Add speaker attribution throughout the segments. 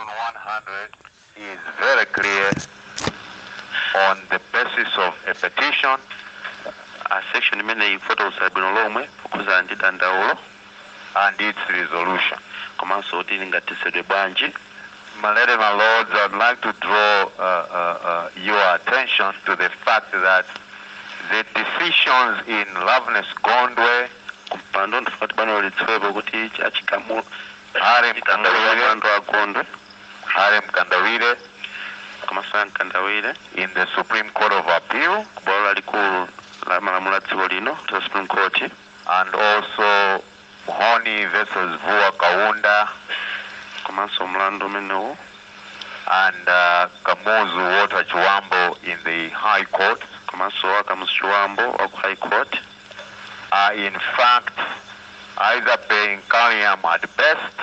Speaker 1: Section 100 is very clear on the basis of a petition.
Speaker 2: Section imene ifotokoza bwino lomwe kukhuza ndi dandaulo
Speaker 1: and its resolution.
Speaker 2: komanso kuti lingathetsedwe bwanji.
Speaker 1: My lady, my lords, I'd like to draw your attention to the fact that the decisions in Loveness Gondwe,
Speaker 2: kumpando ndifati bano litswepo kuti achigamu
Speaker 1: Harem
Speaker 2: Kandawire,
Speaker 1: Harem Kandawire,
Speaker 2: komanso Kandawire
Speaker 1: in the Supreme Court of Appeal,
Speaker 2: kubwalo likulu la malamulo dziko lino, the Supreme Court,
Speaker 1: and also Honi versus Vua Kaunda,
Speaker 2: komanso mlandu umenewu,
Speaker 1: and Kamuzu Water Chiwambo in the High Court,
Speaker 2: komanso Kamuzu Chiwambo wa High Court,
Speaker 1: are in fact either paying Kaliam at best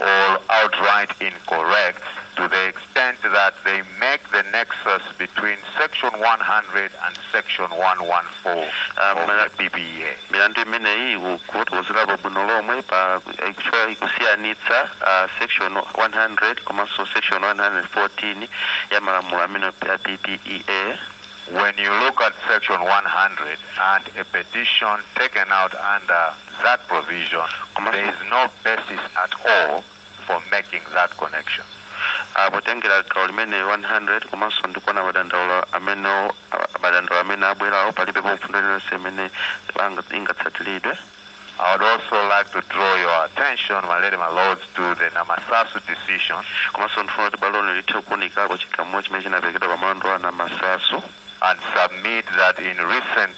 Speaker 1: or outright incorrect, to the extent that they make the nexus between Section 100 and Section 114 of the PPA.
Speaker 2: milandu imeneyi kufotokozera bwino lomwe pa kusiyanitsa Section 100 komanso Section 114 ya malamulo amene ya PPA.
Speaker 1: When you look at Section 100 and a petition taken out under that provision, there is no basis at all for making that connection.
Speaker 2: Potengera gawo limene 100 komanso ndikuona madandaulo amene abwerawo palibe mfundo iliyonse imene ingatsatiridwe.
Speaker 1: I would also like to draw your attention, my lady, my lords, to the Namasasu decision.
Speaker 2: Komanso ndifuna kuti bwalo lilithe kuwunikako chigamulo chimene chinaperekedwa pa mlandu wa Namasasu,
Speaker 1: and submit that in recent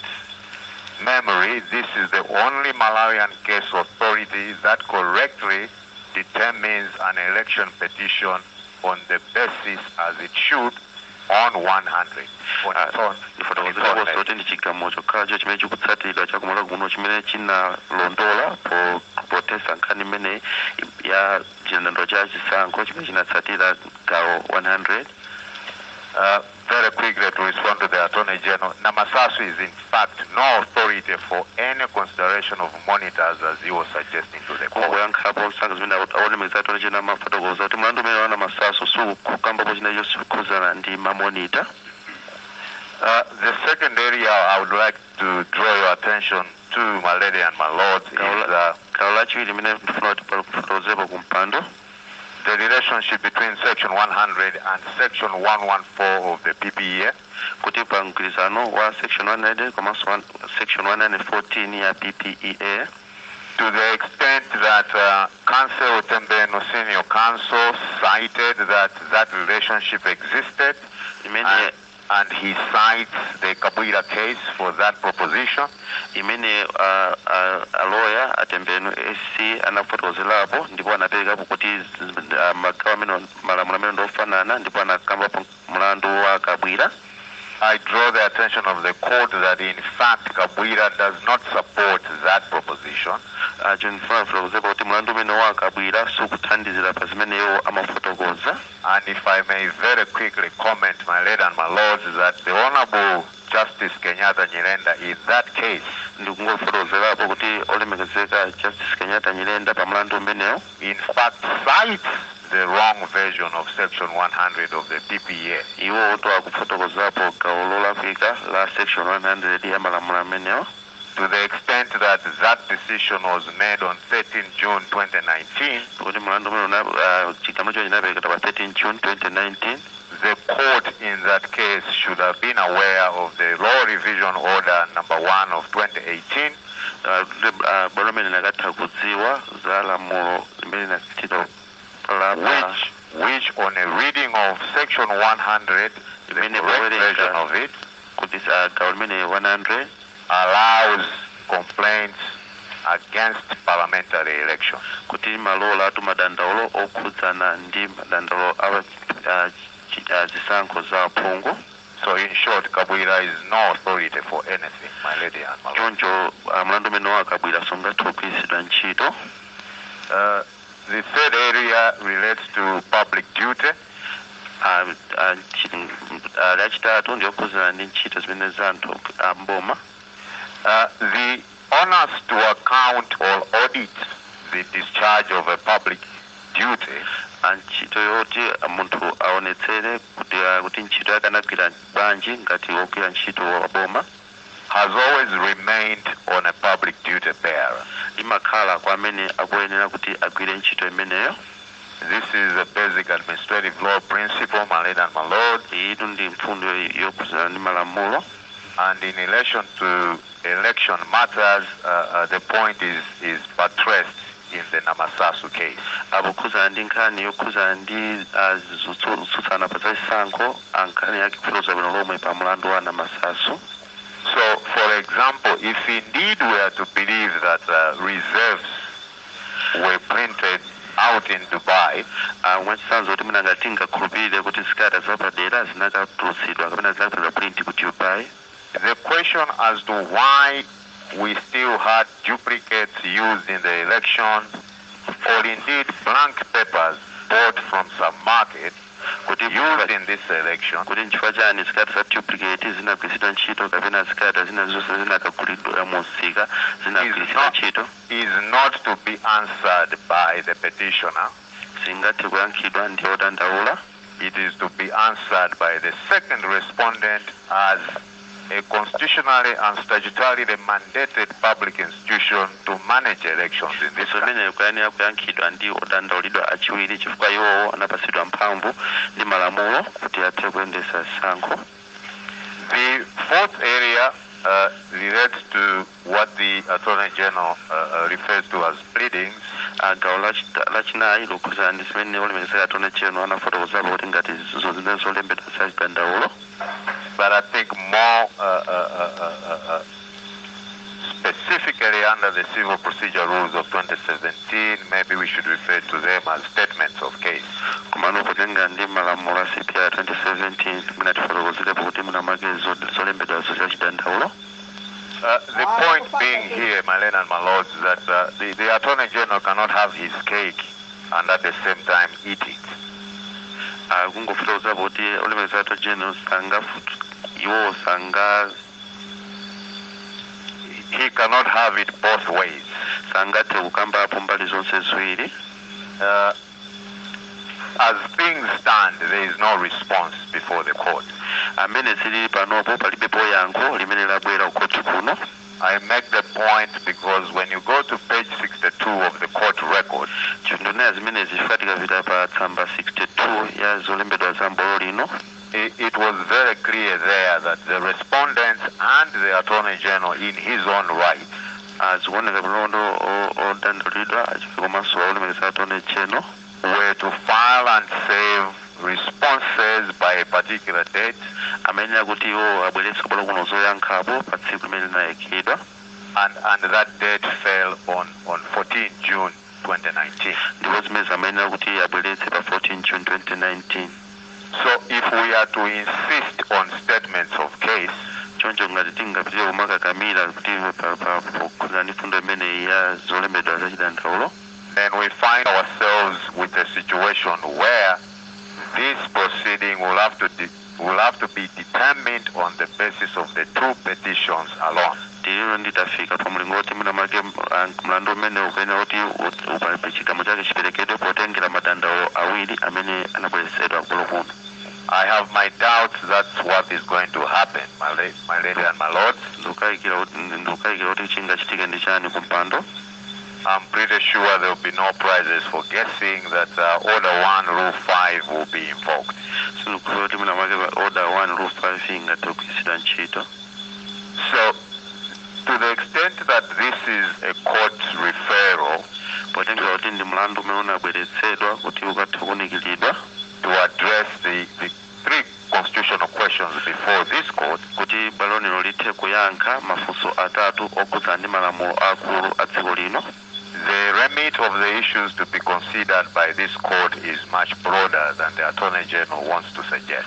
Speaker 1: memory, this is the only Malawian case authority that correctly determines an election petition on the basis as it should on 100.
Speaker 2: ifotokozera kuti ndi chigamulo chokhacho chimene chikutsatiridwa chakumalo kuno chimene chinalondola potesa nkhani imene ya chilondolo cha chisankho chimene chinatsatira gawo 100.
Speaker 1: Very quickly to respond to the Attorney General, Namasasu is in fact no authority for any consideration of monitors as he was suggesting to the court. The second area I would like to draw your attention to, my lady and my lords, is the relationship between Section 100 and Section 114 of the PPA.
Speaker 2: Section 100 Section 114 ya PPA.
Speaker 1: To the extent that Council Tembeno Senior Counsel cited that relationship existed, and he cites the Kabwira case for that proposition.
Speaker 2: A lawyer atembeno SC anafotokozerapo ndipo anaperekapo kuti magawo amene malamulo amene ndofanana ndipo anakamba mlandu wa Kabwira.
Speaker 1: I draw the attention of the court that in fact Kabwira does not support that proposition. And if I may very quickly comment, my lady and my lords, that the Honorable Justice Kenyatta Nyirenda in that case in fact cites the wrong version of Section 100 of the PPA.
Speaker 2: Section 100
Speaker 1: to the extent that that decision was made on 13 June 2019, the court in that case should have been aware of the Law Revision Order number 1 of 2018, which on a reading of Section 100, the correct version of it, allows complaints against parliamentary elections. So in short, Kabwira is no authority for anything, my lady and my lord. The third area relates to public duty. The honors to account or audit the discharge of a public duty
Speaker 2: ntchito yoti munthu aonetsere kuti ntchito yake anagwira bwanji ngati wogwira ntchito waboma
Speaker 1: has always remained on a public duty bearer.
Speaker 2: Imakhala kwa amene akuyenera kuti agwire ntchito imeneyo.
Speaker 1: This is a basic administrative law principle, my lady and my lord.
Speaker 2: Iyi ndi mfundo yokuzana ndi malamulo.
Speaker 1: And in relation to election matters, the point is buttressed in the Namasasu case.
Speaker 2: Abukuzana ndi nkhani yokuzana ndi zotsutsana pa zachisankho ankhani yake kufuloza bwino lomwe pa mlandu wa Namasasu.
Speaker 1: So, for example, if indeed we are to believe that reserves were printed out in Dubai, the question as to why we still had duplicates used in the election, or indeed blank papers bought from some market used in this election, is not to be answered by the petitioner. It is to be answered by the second respondent as a constitutionally and statutorily mandated public institution to manage elections in this country. The fourth area relates to what the Attorney General refers to as pleadings. But I think more specifically under the Civil Procedure Rules of 2017, maybe we should refer to them as statements of case. The point being here, my lord and my lords, that the Attorney General cannot have his cake and at the same time eat it. He cannot have it both ways. As things stand, there is no response before the court. I make the point because when you go to page 62 of the court record, it was very clear there that the respondents and the Attorney General, in his own right, were to file and save responses by a particular date, and that date fell on 14 June 2019. So if we are to insist on statements of case, then we find ourselves with a situation where this proceeding will have to be determined on the basis of the two petitions alone. I have my doubts that's what is going to happen, my lady and my lords. I'm pretty sure there will be no prizes for guessing that Order 1, Rule 5 will be invoked. So, to the extent that this is a court referral to address the three constitutional questions before this court, the remit of the issues to be considered by this court is much broader than the Attorney General wants to suggest.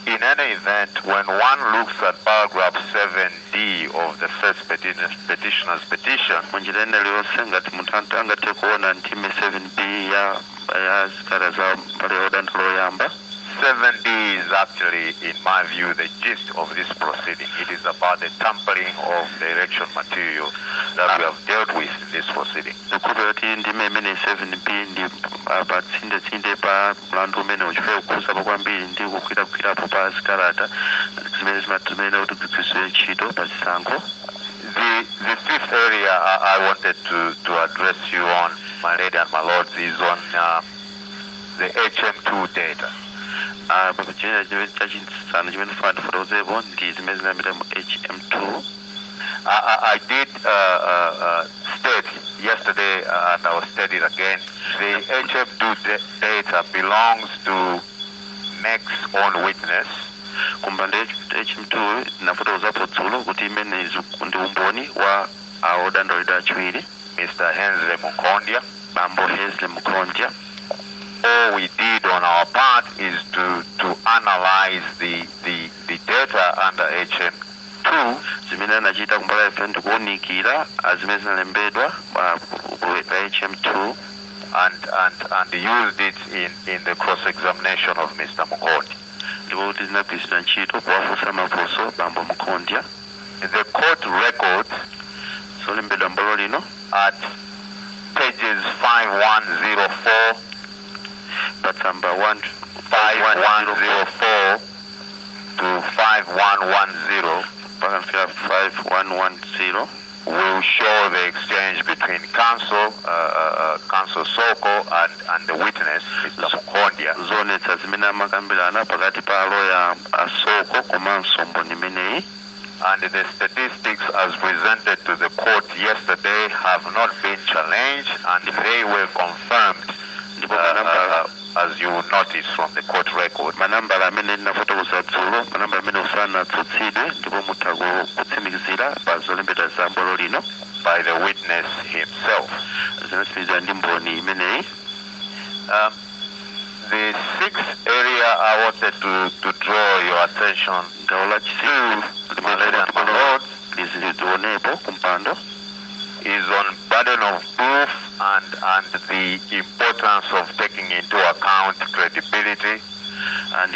Speaker 1: In any event, when one looks at paragraph 7D of the first petitioner's petition, 7D is actually, in my view, the gist of this proceeding. It is about the tampering of the election material that we have dealt with in this proceeding. The fifth area I wanted to address you on, my lady and my lords, is on the HM2 data. I did state yesterday, and I will state it again, the HM2 data belongs to MEC's own witness. Mr. Hensley Mukondia. All we did on our part is to analyze the data under HM2 and used it in the cross-examination of Mr. Mukondia. In the court record at pages 5104
Speaker 2: that's number
Speaker 1: 5104 to 5110
Speaker 2: 5110
Speaker 1: will show the exchange between counsel Soko and the witness, Mr. Mukondia. And the statistics as presented to the court yesterday have not been challenged, and they were confirmed as you notice from the court record. By the witness himself. The sixth area I wanted to draw your attention to, my lady and my lords, is on burden of proof and the importance of taking into account credibility.
Speaker 2: And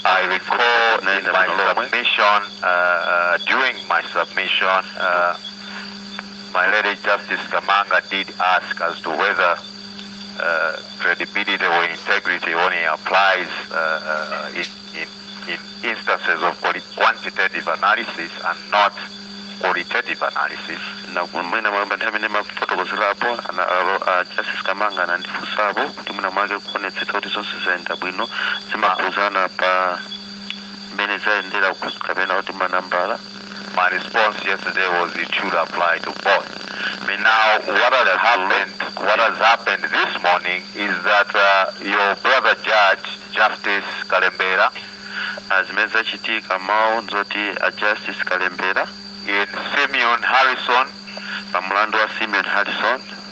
Speaker 2: I
Speaker 1: recall in my submission, during my submission, my lady Justice Kamanga did ask as to whether credibility or integrity only applies in instances of quantitative analysis and not qualitative analysis. My response yesterday was it should apply to both. Now, what has happened this morning is that your brother judge, Justice Kalembera, in Simeon Harrison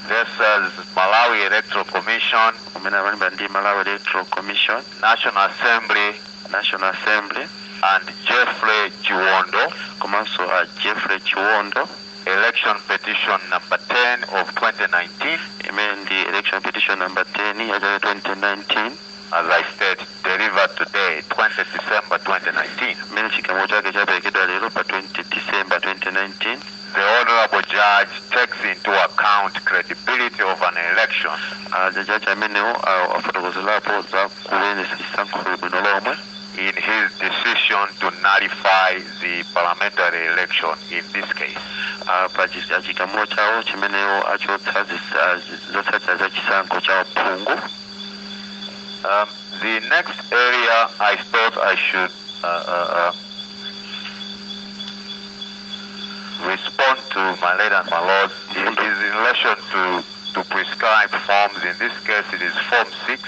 Speaker 1: versus Malawi Electoral Commission, National Assembly, and Jeffrey Chiwondo, election petition number 10 of 2019.
Speaker 2: The election petition number 10 of 2019.
Speaker 1: As I said, delivered today, 20 December 2019.
Speaker 2: 20 December 2019.
Speaker 1: The Honorable Judge takes into account credibility of an election in his decision to nullify the parliamentary election in this case. The next area I thought I should respond to, my lady and my lords, is in relation to prescribed forms. In this case, it is Form 6.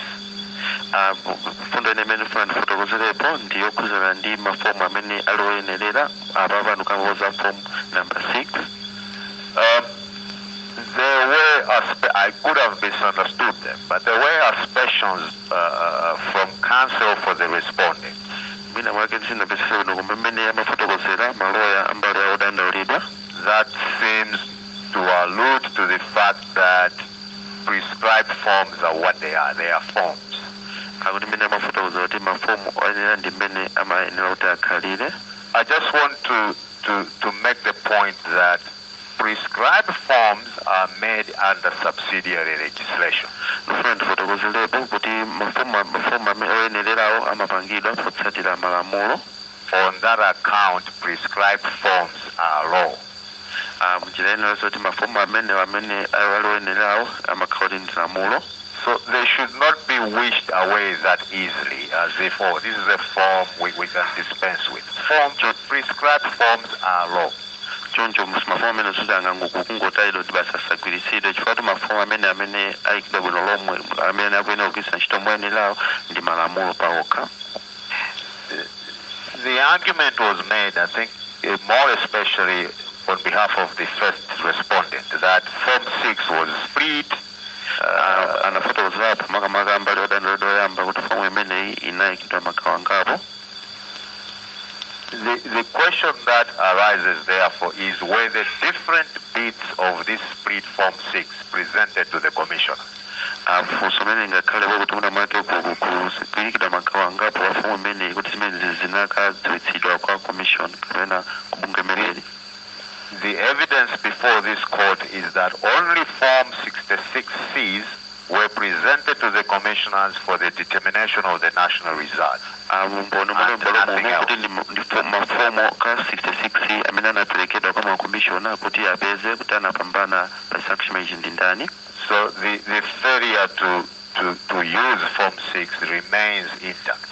Speaker 2: Number 6.
Speaker 1: There were I could have misunderstood them, but there were aspersions from counsel for the respondents. That seems to allude to the fact that prescribed forms are what they are. They are forms. I just want to make the point that prescribed forms are made under subsidiary legislation. On that account, prescribed forms are law. So they should not be wished away that easily, as if, oh, this is a form we can dispense with. Prescribed forms are law. The argument was made, I think, more especially on behalf of the first respondent, that Form 6 was split. The question that arises therefore is whether different bits of this split Form 6 presented to the Commissioner. The evidence before this court is that only Form 66Cs were presented to the commissioners for the determination of the national result. So the failure to use Form 6 remains intact.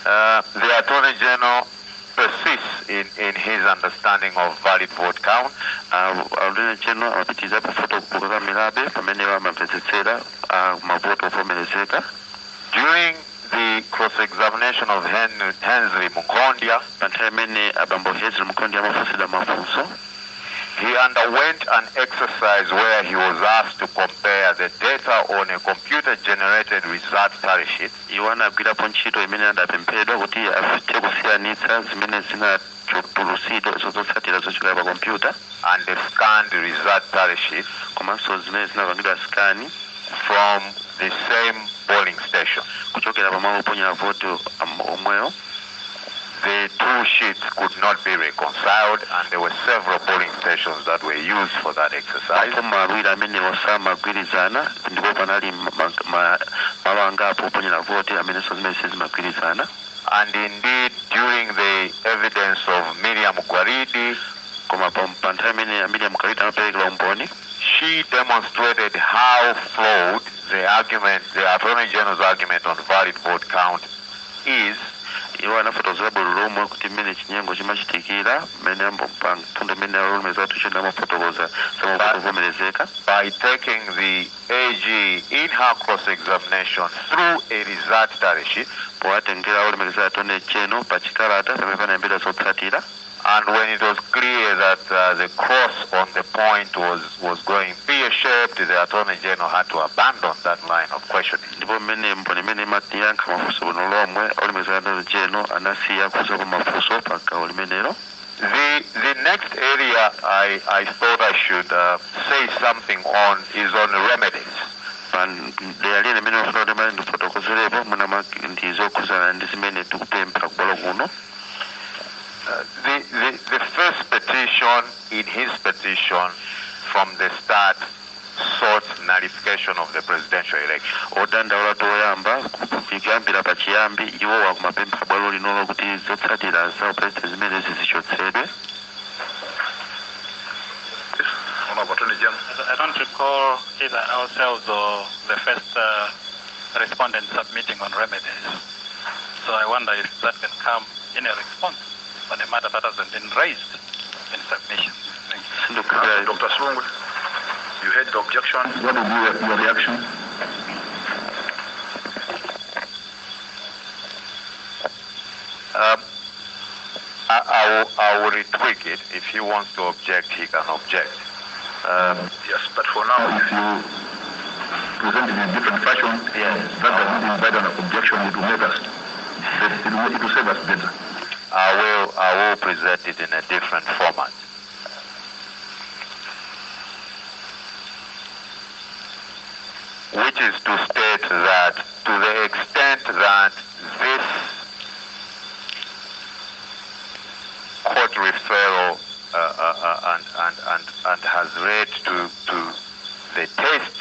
Speaker 1: The Attorney General persists in his understanding of valid vote count. During the cross-examination of Hensley Mukondia, he underwent an exercise where he was asked to compare the data on a computer-generated result tally sheet and the scanned result tally sheet from the same polling station. The two sheets could not be reconciled, and there were several polling stations that were used for that exercise. And indeed, during the evidence of Miriam Gwaridi, she demonstrated how flawed the argument, the Attorney General's argument on valid vote count is. By taking the AG in her cross-examination through a result tally sheet, and when it was clear that the cross on the point was going pear-shaped, the Attorney General had to abandon that line of questioning. The next area I thought I should say something on is on remedies. The first petition, in his petition, from the start, sought nullification of the presidential election.
Speaker 3: I don't recall either ourselves or the first respondent submitting on remedies. So I wonder if that can come in a response on a matter that hasn't been raised in submission. Thank you.
Speaker 4: Dr. Silungwe, you heard the objection. What will be your reaction?
Speaker 1: I will retweak it. If he wants to object, he can object.
Speaker 4: Yes, but for now, if you present it in a different fashion, that doesn't invite an objection, it will make us, it will save us better.
Speaker 1: I will present it in a different format. which is to state that to the extent that this court referral and has led to the test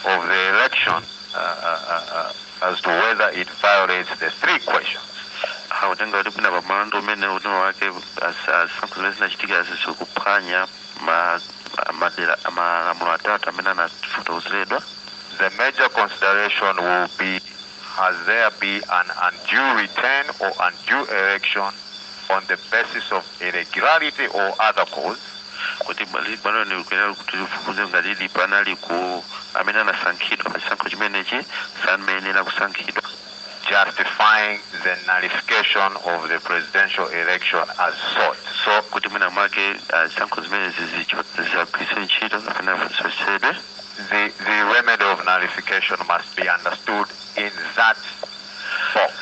Speaker 1: of the election as to whether it violates the three questions. The major consideration will be, has there been an undue return or undue election on the basis of irregularity or other cause, justifying the nullification of the presidential election as sought. So, the remedy of nullification must be understood in that box.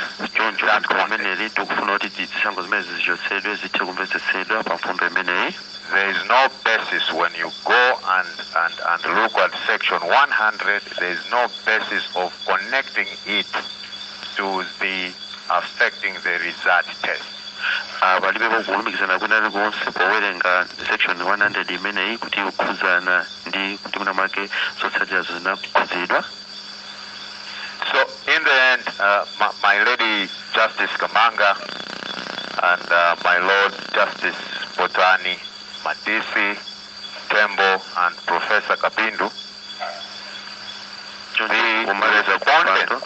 Speaker 1: There is no basis when you go and look at section 100, there is no basis of connecting it to the affecting the result test. Section 100 So in the end, my Lady Justice Kamanga and my Lord Justice Potani, Madisi, Tembo, and Professor Kapindu, the respondents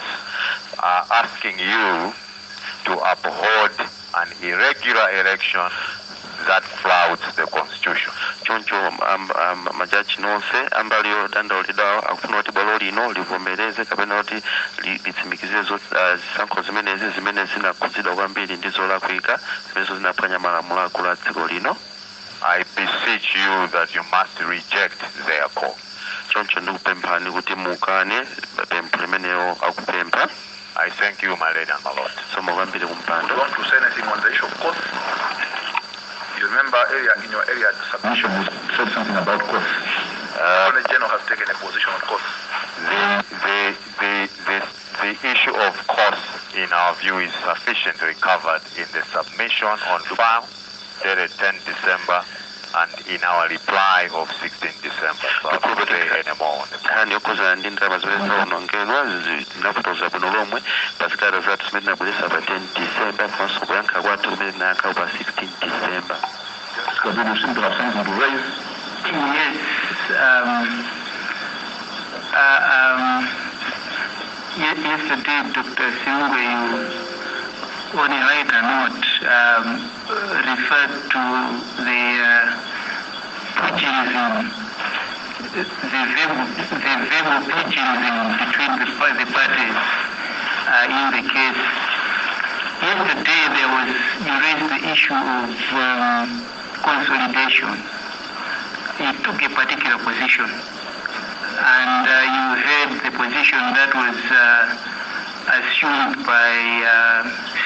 Speaker 1: are asking you to uphold an irregular election that flouts the Constitution. I beseech you that you must reject their call. I thank you, my Lady and my Lord.
Speaker 4: Do you want to say anything on the issue of courts? You remember earlier in your area submission you said something about courts. The Attorney General has taken a position on courts.
Speaker 1: The issue of courts, in our view, is sufficiently covered in the submission on file dated 10 December and in our reply of 16 December. So I won't say anymore on the
Speaker 5: yesterday, Dr. Silungwe, on a lighter note, referred to the pugilism, the verbal pugilism between the parties in the case. Yesterday, you raised the issue of consolidation. You took a particular position, and you heard the position that was assumed by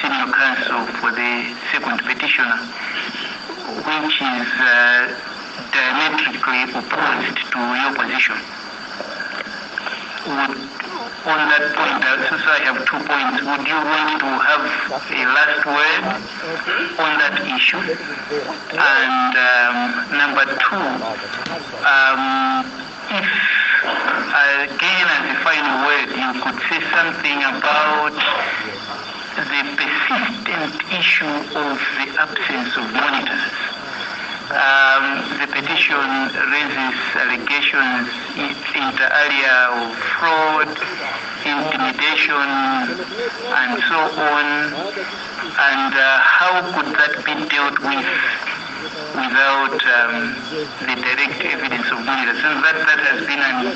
Speaker 5: senior counsel for the second petitioner, which is diametrically opposed to your position. On that point, so I have 2 points. Would you want to have a last word on that issue? And number two, if again as a final word you could say something about the persistent issue of the absence of monitors. The petition raises allegations inter alia of fraud, intimidation, and so on. And how could that be dealt with without the direct evidence of monitors? So that has been an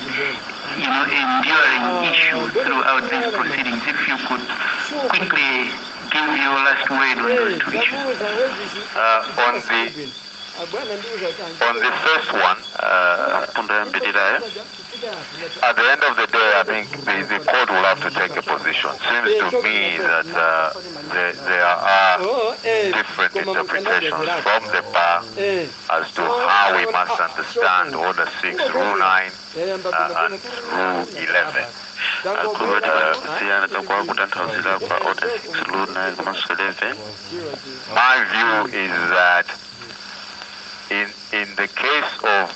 Speaker 5: enduring issue throughout these proceedings. If you could quickly give your last word on those two issues.
Speaker 1: On the first one, At the end of the day, I think the court will have to take a position. Seems to me that there are different interpretations from the bar as to how we must understand Order 6, Rule 9, and Rule 11. My view is that in the case of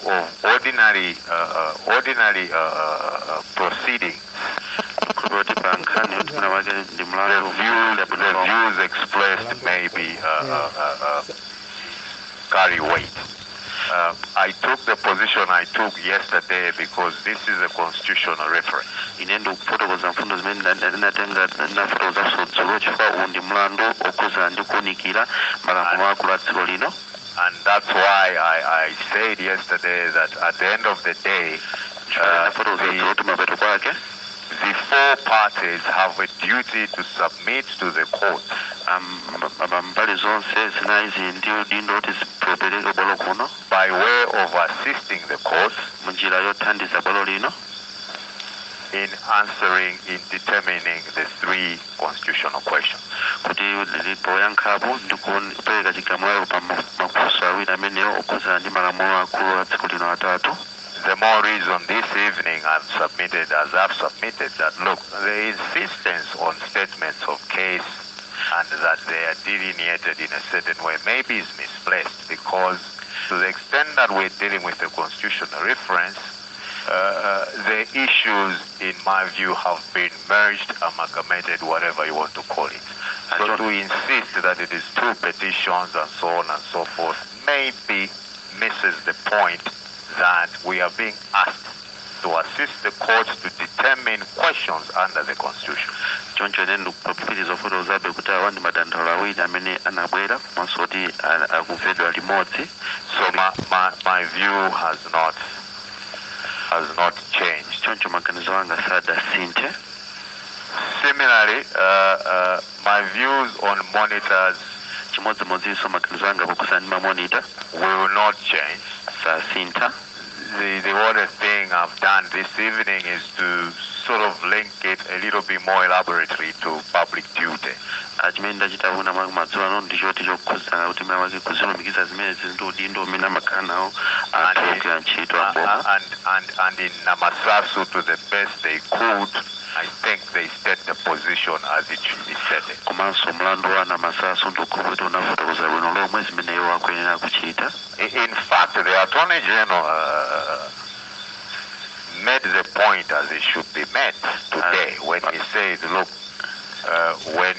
Speaker 1: ordinary proceedings, the views expressed maybe carry weight. I took the position I took yesterday because this is a constitutional reference. And that's why I said yesterday that at the end of the day, the four parties have a duty to submit to the court. By way of assisting the court in answering, in determining the three constitutional questions. The more reason this evening I've submitted that look, the insistence on statements of case and that they are delineated in a certain way maybe is misplaced, because to the extent that we're dealing with a constitutional reference, the issues, in my view, have been merged, amalgamated, whatever you want to call it. So to insist that it is two petitions and so on and so forth maybe misses the point that we are being asked to assist the courts to determine questions under the Constitution. So my view has not changed. Similarly, my views on monitors will not change. The other thing I've done this evening is to sort of link it a little bit more elaborately to public duty. And in Namasasu, to the best they could, I think they state the position as it should be stated. In fact, the Attorney General made the point as it should be made today when he said, look, when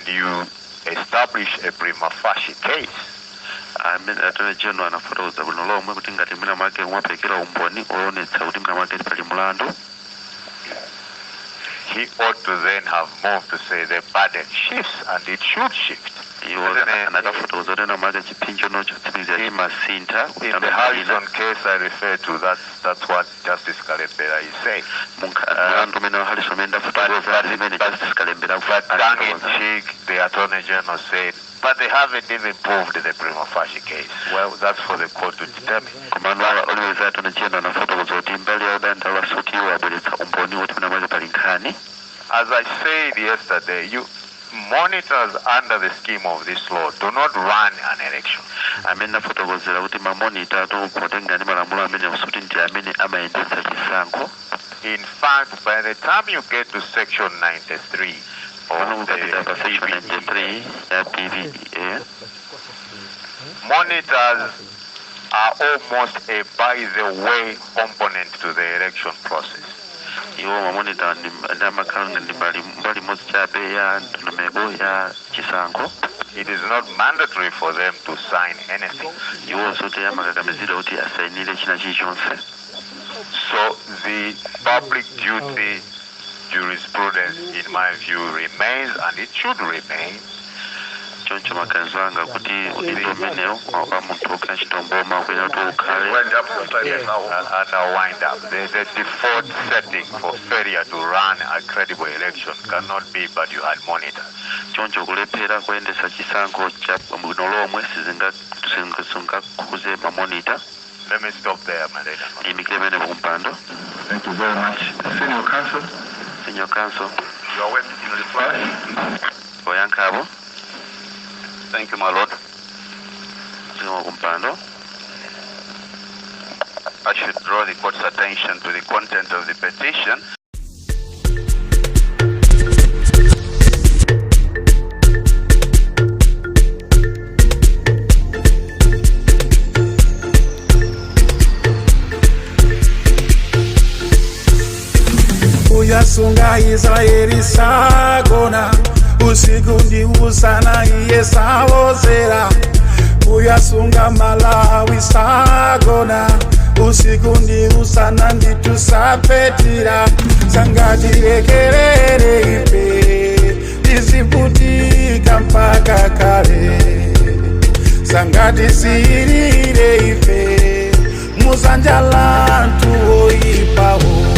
Speaker 1: you establish a prima facie case, he ought to then have moved to say the burden shifts, and it should shift. In the Harrison case I refer to, that's what Justice Kalembera is saying. But tongue in cheek, the Attorney General said, but they haven't even proved the prima facie case. Well, that's for the court to determine. As I said yesterday, monitors under the scheme of this law do not run an election. In fact, by the time you get to Section 93 of the PVA, monitors are almost a by-the-way component to the election process. It is not mandatory for them to sign anything. So the public duty jurisprudence, in my view, remains, and it should remain. And I'll wind up. The default setting for failure to run a credible election cannot be but you had monitors. Let me stop there, my lady.
Speaker 2: Thank
Speaker 4: you very much. Senior counsel.
Speaker 2: Senior counsel.
Speaker 4: You are waiting in reply.
Speaker 1: Thank you, my lord. I should draw the court's attention to the content of the petition.
Speaker 6: Uyasunga Israeli sagona usiku ndi usana iye sawozera. Uyasunga Malawi sagona usiku ndi usana nditusapetira. Sangati rekerere ipe iziputika mpaka kale. Sangati sirire ife muzanja lantu oipawo.